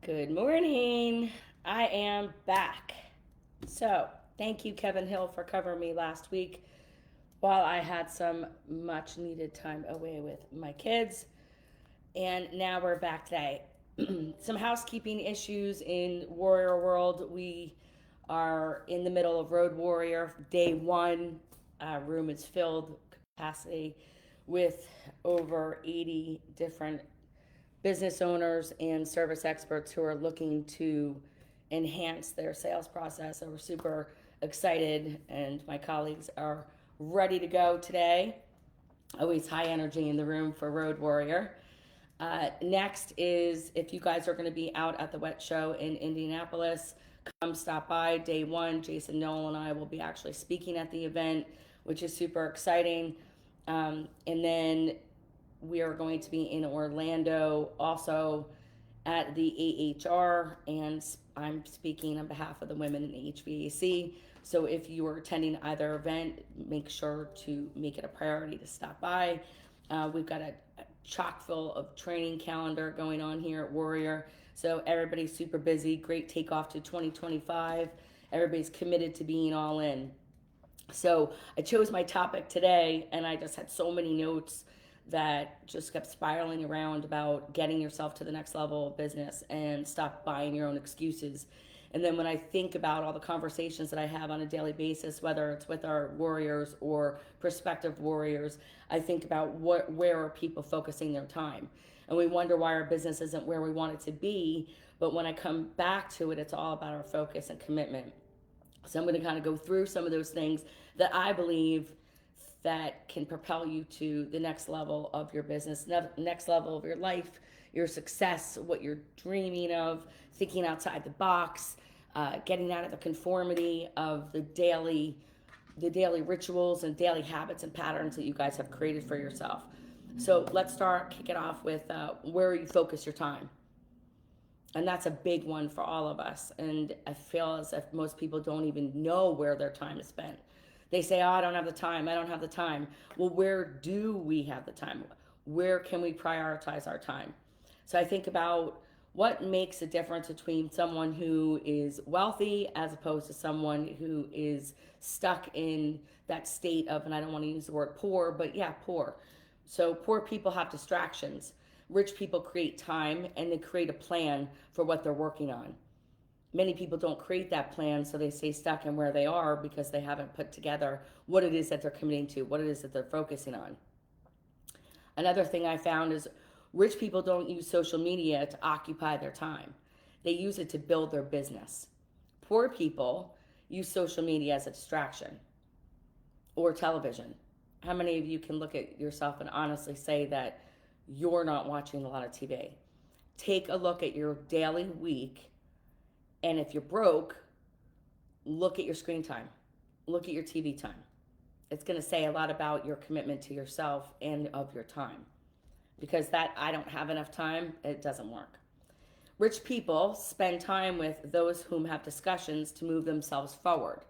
Good morning. I am back. So, thank you, Kevin Hill, for covering me last week while I had some much needed time away with my kids. And now we're back today. Some housekeeping issues in Warrior World. We are in the middle of Road Warrior. Day one, room is filled capacity with over 80 different business owners and service experts who are looking to enhance their sales process. So we're super excited, and my colleagues are ready to go today. Always high energy in the room for Road Warrior. Next is if you guys are going to be out at the Wet Show in Indianapolis, come stop by day one. Jason Noel and I will be actually speaking at the event, which is super exciting. And then we are going to be in Orlando also at the AHR, and I'm speaking on behalf of the women in HVAC. So if you are attending either event, make sure to make it a priority to stop by. We've got a chock full of training calendar going on here at Warrior. So everybody's super busy. Great takeoff to 2025. Everybody's committed to being all in. So I chose my topic today, and I just had so many notes that just kept spiraling around about getting yourself to the next level of business and stop buying your own excuses. And then when I think about all the conversations that I have on a daily basis, whether it's with our warriors or prospective warriors, I think about where are people focusing their time. And we wonder why our business isn't where we want it to be. But when I come back to it, it's all about our focus and commitment. So I'm going to kind of go through some of those things that I believe that can propel you to the next level of your business, next level of your life, your success, what you're dreaming of, thinking outside the box, getting out of the conformity of the daily rituals and daily habits and patterns that you guys have created for yourself. So let's kick it off with where you focus your time. And that's a big one for all of us. And I feel as if most people don't even know where their time is spent. They say, oh, I don't have the time. I don't have the time. Well, where do we have the time? Where can we prioritize our time? So I think about what makes a difference between someone who is wealthy as opposed to someone who is stuck in that state of, and I don't want to use the word poor, but yeah, poor. So poor people have distractions. Rich people create time, and they create a plan for what they're working on. Many people don't create that plan, so they stay stuck in where they are because they haven't put together what it is that they're committing to, what it is that they're focusing on. Another thing I found is rich people don't use social media to occupy their time. They use it to build their business. Poor people use social media as a distraction or television. How many of you can look at yourself and honestly say that you're not watching a lot of TV? Take a look at your daily week. And if you're broke, look at your screen time. Look at your TV time. It's going to say a lot about your commitment to yourself and of your time. Because that I don't have enough time, it doesn't work. Rich people spend time with those whom have discussions to move themselves forward.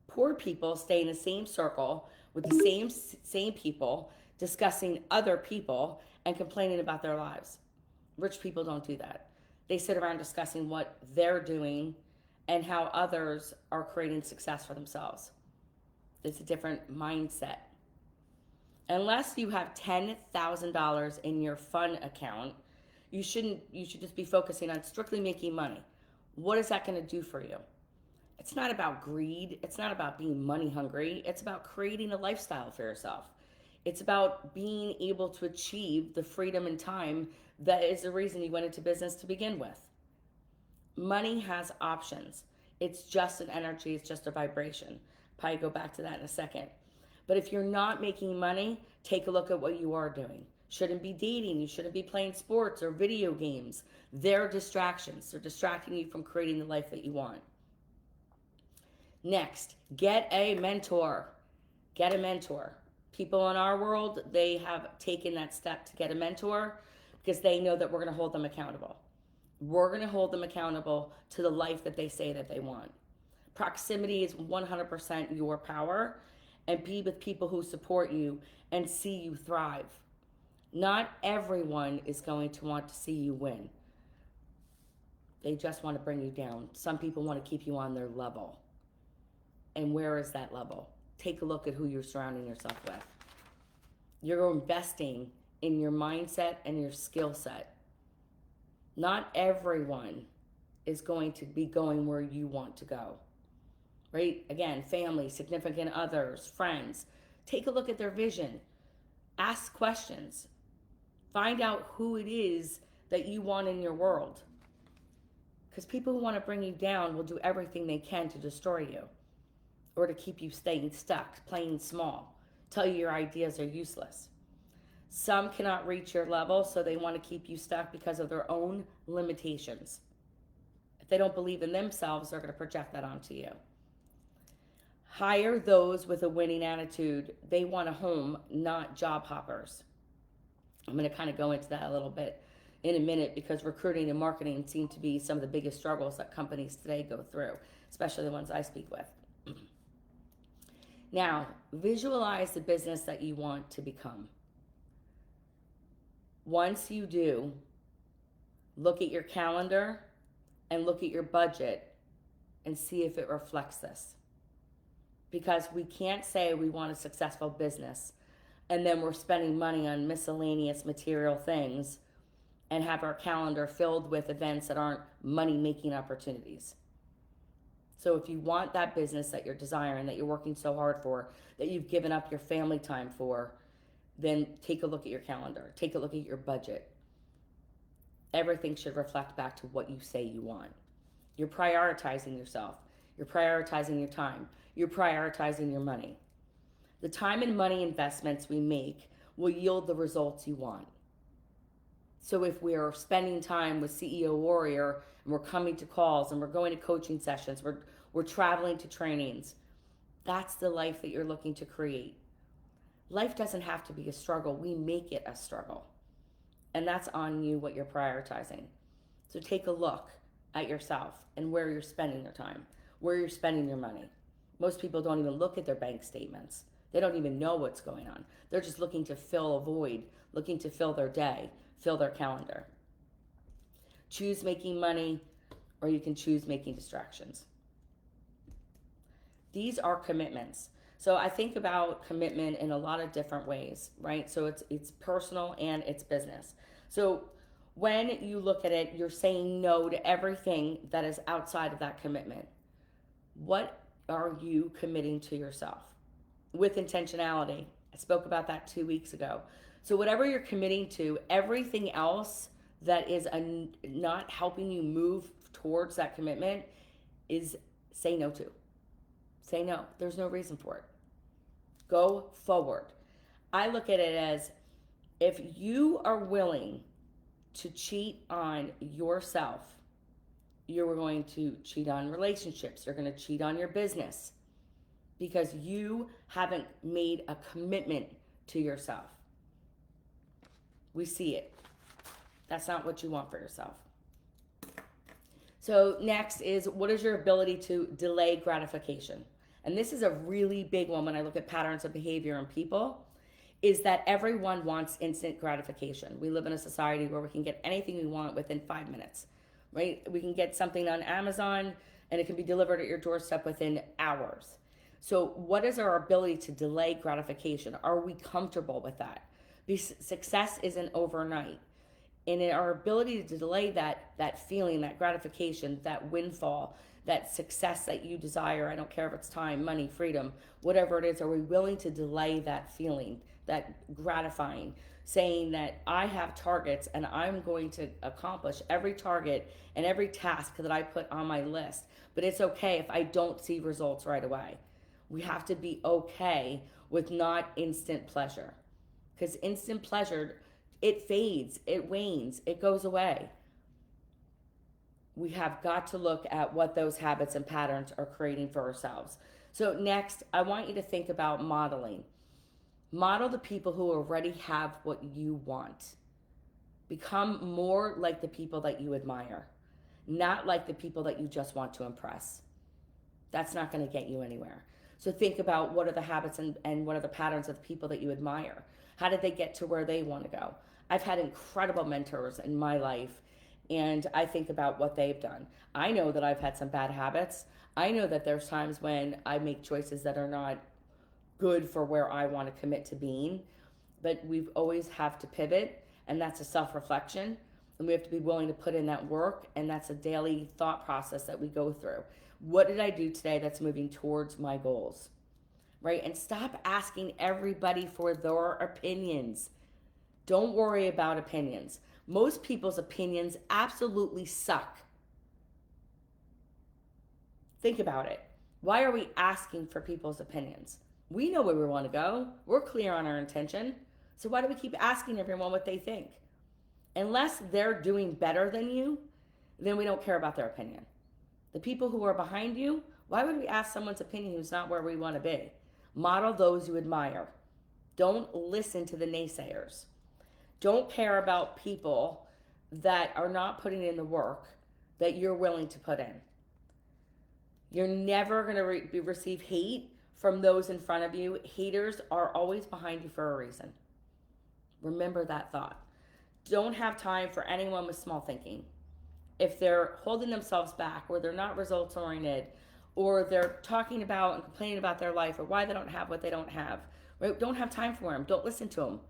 Poor people stay in the same circle with the same people discussing other people and complaining about their lives. Rich people don't do that. They sit around discussing what they're doing and how others are creating success for themselves. It's a different mindset. Unless you have $10,000 in your fun account, you should just be focusing on strictly making money. What is that going to do for you? It's not about greed. It's not about being money hungry. It's about creating a lifestyle for yourself. It's about being able to achieve the freedom and time that is the reason you went into business to begin with. Money has options. It's just an energy. It's just a vibration. Probably go back to that in a second. But if you're not making money, take a look at what you are doing. Shouldn't be dating. You shouldn't be playing sports or video games. They're distractions. They're distracting you from creating the life that you want. Next, get a mentor. Get a mentor. People in our world, they have taken that step to get a mentor because they know that we're going to hold them accountable. We're going to hold them accountable to the life that they say that they want. Proximity is 100% your power, and be with people who support you and see you thrive. Not everyone is going to want to see you win. They just want to bring you down. Some people want to keep you on their level. And where is that level? Take a look at who you're surrounding yourself with. You're investing in your mindset and your skill set. Not everyone is going to be going where you want to go, right? Again, family, significant others, friends. Take a look at their vision. Ask questions. Find out who it is that you want in your world. Because people who want to bring you down will do everything they can to destroy you or to keep you staying stuck, playing small, tell you your ideas are useless. Some cannot reach your level, so they want to keep you stuck because of their own limitations. If they don't believe in themselves, they're going to project that onto you. Hire those with a winning attitude. They want a home, not job hoppers. I'm going to kind of go into that a little bit in a minute, because recruiting and marketing seem to be some of the biggest struggles that companies today go through, especially the ones I speak with. Now, visualize the business that you want to become. Once you do, look at your calendar and look at your budget and see if it reflects this. Because we can't say we want a successful business and then we're spending money on miscellaneous material things and have our calendar filled with events that aren't money-making opportunities. So if you want that business that you're desiring, that you're working so hard for, that you've given up your family time for, then take a look at your calendar. Take a look at your budget. Everything should reflect back to what you say you want. You're prioritizing yourself. You're prioritizing your time. You're prioritizing your money. The time and money investments we make will yield the results you want. So if we're spending time with CEO Warrior and we're coming to calls and we're going to coaching sessions, we're traveling to trainings, that's the life that you're looking to create. Life doesn't have to be a struggle. We make it a struggle. And that's on you, what you're prioritizing. So take a look at yourself and where you're spending your time, where you're spending your money. Most people don't even look at their bank statements. They don't even know what's going on. They're just looking to fill a void, looking to fill their day, fill their calendar. Choose making money, or you can choose making distractions. These are commitments. So I think about commitment in a lot of different ways, right? So it's personal and it's business. So when you look at it, you're saying no to everything that is outside of that commitment. What are you committing to yourself? With intentionality. I spoke about that 2 weeks ago. So whatever you're committing to, everything else that is not helping you move towards that commitment is say no to. Say no. There's no reason for it. Go forward. I look at it as, if you are willing to cheat on yourself, you're going to cheat on relationships. You're going to cheat on your business because you haven't made a commitment to yourself. We see it. That's not what you want for yourself. So next is, what is your ability to delay gratification? And this is a really big one when I look at patterns of behavior in people, is that everyone wants instant gratification. We live in a society where we can get anything we want within 5 minutes, right? We can get something on Amazon and it can be delivered at your doorstep within hours. So what is our ability to delay gratification? Are we comfortable with that? Because success isn't overnight. And in our ability to delay that feeling, that gratification, that windfall, that success that you desire, I don't care if it's time, money, freedom, whatever it is, are we willing to delay that feeling, that gratifying, saying that I have targets and I'm going to accomplish every target and every task that I put on my list, but it's okay if I don't see results right away. We have to be okay with not instant pleasure, because instant pleasure, it fades, it wanes, it goes away. We have got to look at what those habits and patterns are creating for ourselves. So next, I want you to think about modeling. Model the people who already have what you want. Become more like the people that you admire, not like the people that you just want to impress. That's not going to get you anywhere. So think about, what are the habits and what are the patterns of the people that you admire? How did they get to where they want to go? I've had incredible mentors in my life, and I think about what they've done. I know that I've had some bad habits. I know that there's times when I make choices that are not good for where I want to commit to being, but we've always have to pivot, and that's a self-reflection, and we have to be willing to put in that work, and that's a daily thought process that we go through. What did I do today that's moving towards my goals? Right? And stop asking everybody for their opinions. Don't worry about opinions. Most people's opinions absolutely suck. Think about it. Why are we asking for people's opinions? We know where we want to go. We're clear on our intention. So why do we keep asking everyone what they think? Unless they're doing better than you, then we don't care about their opinion. The people who are behind you, why would we ask someone's opinion who's not where we want to be? Model those you admire. Don't listen to the naysayers. Don't care about people that are not putting in the work that you're willing to put in. You're never going to receive hate from those in front of you. Haters are always behind you for a reason. Remember that thought. Don't have time for anyone with small thinking. If they're holding themselves back, or they're not results oriented, or they're talking about and complaining about their life, or why they don't have what they don't have, right? Don't have time for them. Don't listen to them.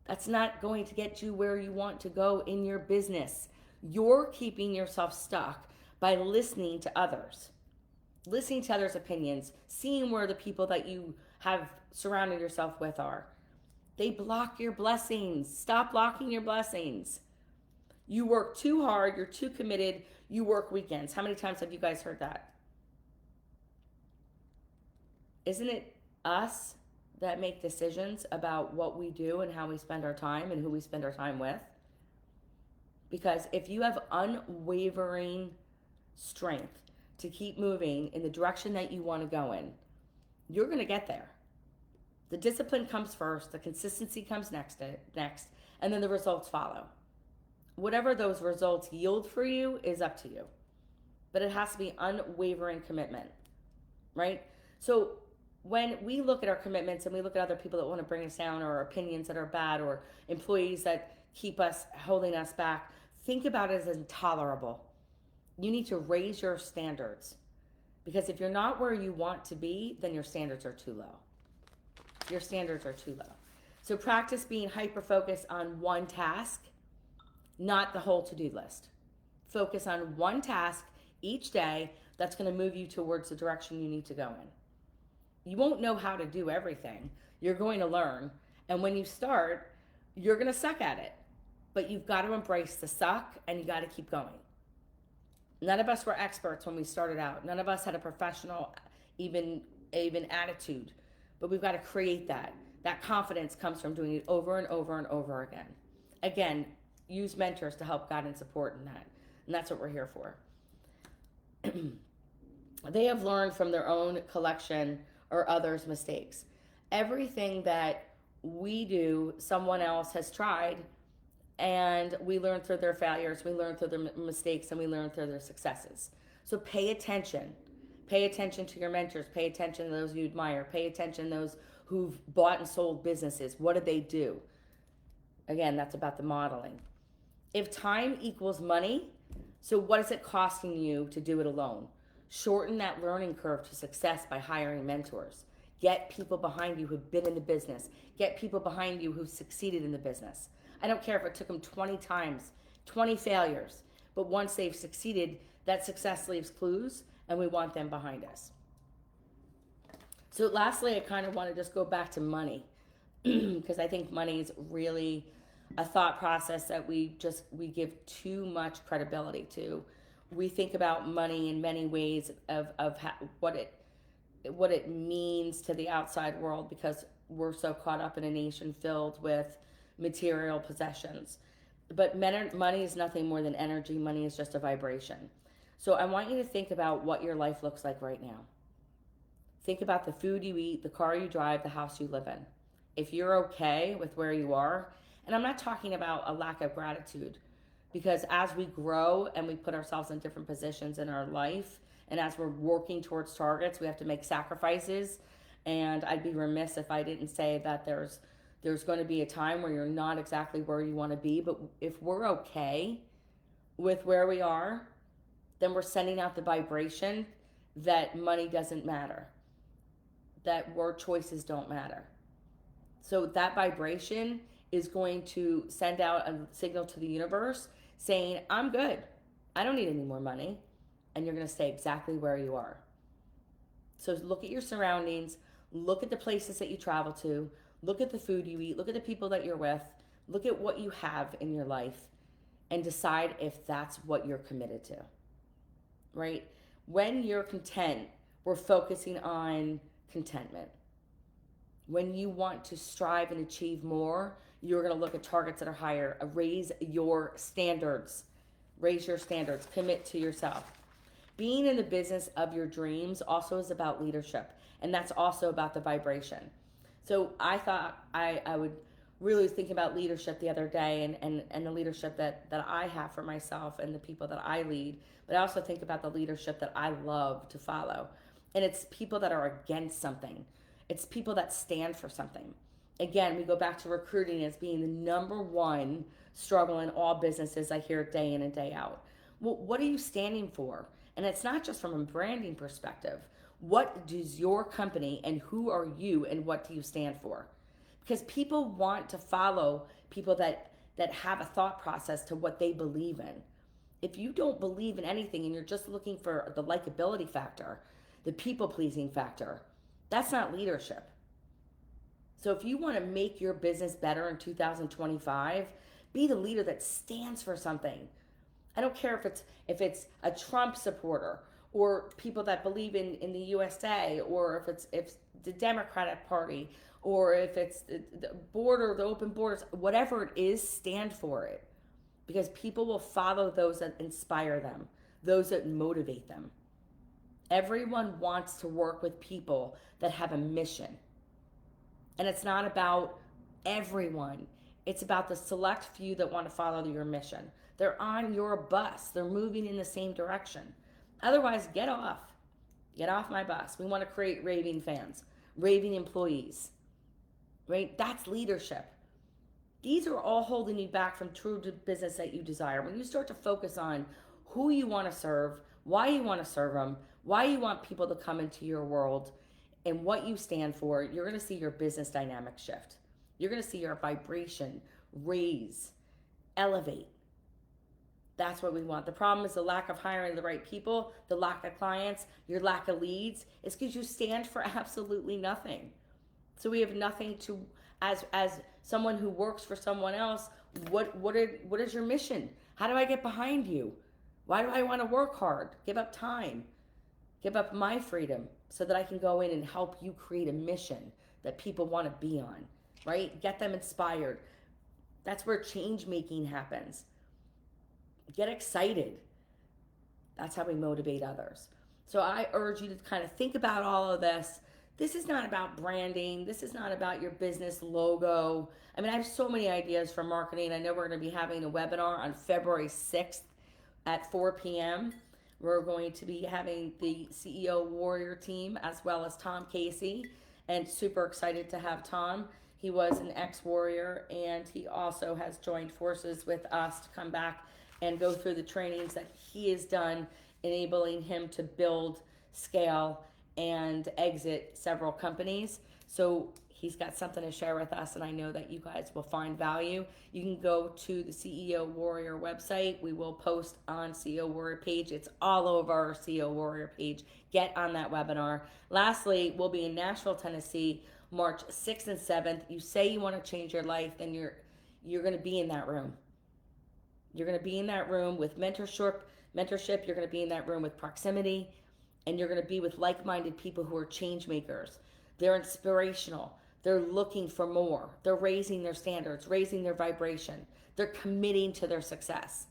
That's not going to get you where you want to go in your business. You're keeping yourself stuck by listening to others. Listening to others' opinions, seeing where the people that you have surrounded yourself with are. They block your blessings. Stop blocking your blessings. You work too hard, you're too committed, you work weekends. How many times have you guys heard that? Isn't it us that make decisions about what we do and how we spend our time and who we spend our time with? Because if you have unwavering strength to keep moving in the direction that you want to go in, you're going to get there. The discipline comes first, the consistency comes next, and then the results follow. Whatever those results yield for you is up to you. But it has to be unwavering commitment, right? So when we look at our commitments and we look at other people that want to bring us down, or opinions that are bad, or employees that keep us holding us back, think about it as intolerable. You need to raise your standards, because if you're not where you want to be, then your standards are too low. Your standards are too low. So practice being hyper-focused on one task, not the whole to-do list. Focus on one task each day that's going to move you towards the direction you need to go in. You won't know how to do everything. You're going to learn. And when you start, you're going to suck at it. But you've got to embrace the suck, and you got to keep going. None of us were experts when we started out. None of us had a professional even attitude. But we've got to create that. That confidence comes from doing it over and over and over again. Again, use mentors to help guide and support in that. And that's what we're here for. They have learned from their own collection or others' mistakes. Everything that we do, someone else has tried, and we learn through their failures, we learn through their mistakes, and we learn through their successes. So pay attention. Pay attention to your mentors. Pay attention to those you admire. Pay attention to those who've bought and sold businesses. What did they do? Again, that's about the modeling. If time equals money, so what is it costing you to do it alone? Shorten that learning curve to success by hiring mentors. Get people behind you who've been in the business. Get people behind you who've succeeded in the business. I don't care if it took them 20 times, 20 failures, but once they've succeeded, that success leaves clues, and we want them behind us. So lastly, I kind of want to just go back to money, because I think money is really a thought process that we give too much credibility to. We think about money in many ways of what it means to the outside world, because we're so caught up in a nation filled with material possessions. But money is nothing more than energy. Money is just a vibration. So I want you to think about what your life looks like right now. Think about the food you eat, the car you drive, the house you live in. If you're okay with where you are, and I'm not talking about a lack of gratitude, because as we grow and we put ourselves in different positions in our life, and as we're working towards targets, we have to make sacrifices. And I'd be remiss if I didn't say that there's going to be a time where you're not exactly where you want to be. But if we're okay, with where we are, then we're sending out the vibration that money doesn't matter, that word choices don't matter. So that vibration is going to send out a signal to the universe saying, I'm good. I don't need any more money. And you're going to stay exactly where you are. So look at your surroundings, look at the places that you travel to, look at the food you eat, look at the people that you're with, look at what you have in your life, and decide if that's what you're committed to, right? When you're content, we're focusing on contentment. When you want to strive and achieve more, you're going to look at targets that are higher. Raise your standards. Raise your standards. Commit to yourself. Being in the business of your dreams also is about leadership, and that's also about the vibration. So I thought I would really think about leadership the other day, and the leadership that I have for myself and the people that I lead, but I also think about the leadership that I love to follow. And it's people that are against something. It's people that stand for something. Again, we go back to recruiting as being the number one struggle in all businesses. I hear it day in and day out. Well, what are you standing for? And it's not just from a branding perspective. What does your company, and who are you, and what do you stand for? Because people want to follow people that have a thought process to what they believe in. If you don't believe in anything and you're just looking for the likability factor, the people-pleasing factor, that's not leadership. So if you want to make your business better in 2025, be the leader that stands for something. I don't care if it's a Trump supporter, or people that believe in the USA, or if it's the Democratic Party, or if it's the border, the open borders, whatever it is, stand for it. Because people will follow those that inspire them, those that motivate them. Everyone wants to work with people that have a mission. And it's not about everyone. It's about the select few that want to follow your mission. They're on your bus. They're moving in the same direction. Otherwise, get off. Get off my bus. We want to create raving fans, raving employees, right? That's leadership. These are all holding you back from true business that you desire. When you start to focus on who you want to serve, why you want to serve them, why you want people to come into your world, and what you stand for, you're going to see your business dynamic shift. You're going to see your vibration raise, elevate. That's what we want. The problem is the lack of hiring the right people, the lack of clients, your lack of leads. It's because you stand for absolutely nothing. So we have nothing to, as someone who works for someone else, what is your mission? How do I get behind you? Why do I want to work hard? Give up time. Give up my freedom so that I can go in and help you create a mission that people want to be on, right? Get them inspired. That's where change making happens. Get excited. That's how we motivate others. So I urge you to kind of think about all of this. This is not about branding. This is not about your business logo. I mean, I have so many ideas for marketing. I know we're going to be having a webinar on February 6th at 4 p.m. We're going to be having the CEO Warrior team as well as Tom Casey, and super excited to have Tom. He was an ex-Warrior, and he also has joined forces with us to come back and go through the trainings that he has done, enabling him to build, scale, and exit several companies. So he's got something to share with us, and I know that you guys will find value. You can go to the CEO Warrior website. We will post on CEO Warrior page. It's all over our CEO Warrior page. Get on that webinar. Lastly, we'll be in Nashville, Tennessee, March 6th and 7th. You say you want to change your life, then you're going to be in that room. You're going to be in that room with mentorship. You're going to be in that room with proximity, and you're going to be with like-minded people who are change makers. They're inspirational. They're looking for more. They're raising their standards, raising their vibration. They're committing to their success.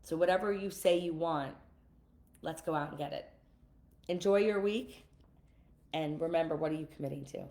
So whatever you say you want, let's go out and get it. Enjoy your week, and remember, what are you committing to?